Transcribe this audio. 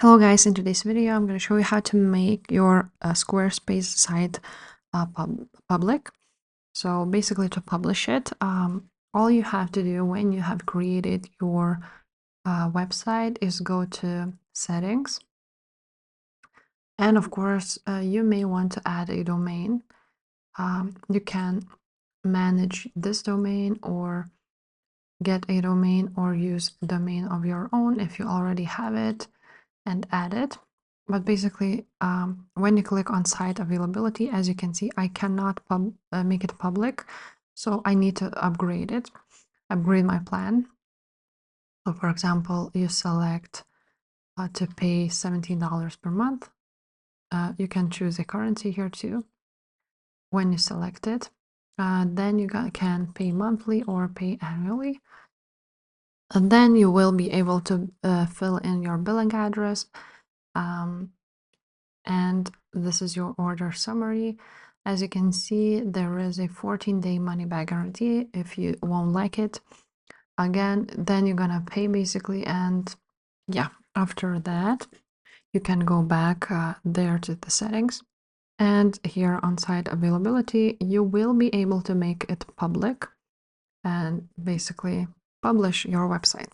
Hello guys, in today's video I'm going to show you how to make your Squarespace site public. So basically to publish it, all you have to do when you have created your website is go to settings. And of course, you may want to add a domain. You can manage this domain or get a domain or use a domain of your own if you already have it and add it. But basically, when you click on site availability, as you can see, I cannot make it public. So I need to upgrade it, upgrade my plan. So for example, you select to pay $17 per month. You can choose a currency here too. When you select it, then you can pay monthly or pay annually. And then you will be able to fill in your billing address. And this is your order summary. As you can see, there is a 14-day money back guarantee. If you won't like it, again, then you're gonna pay basically. And yeah, after that, you can go back there to the settings. And here on site availability, you will be able to make it public and basically publish your website.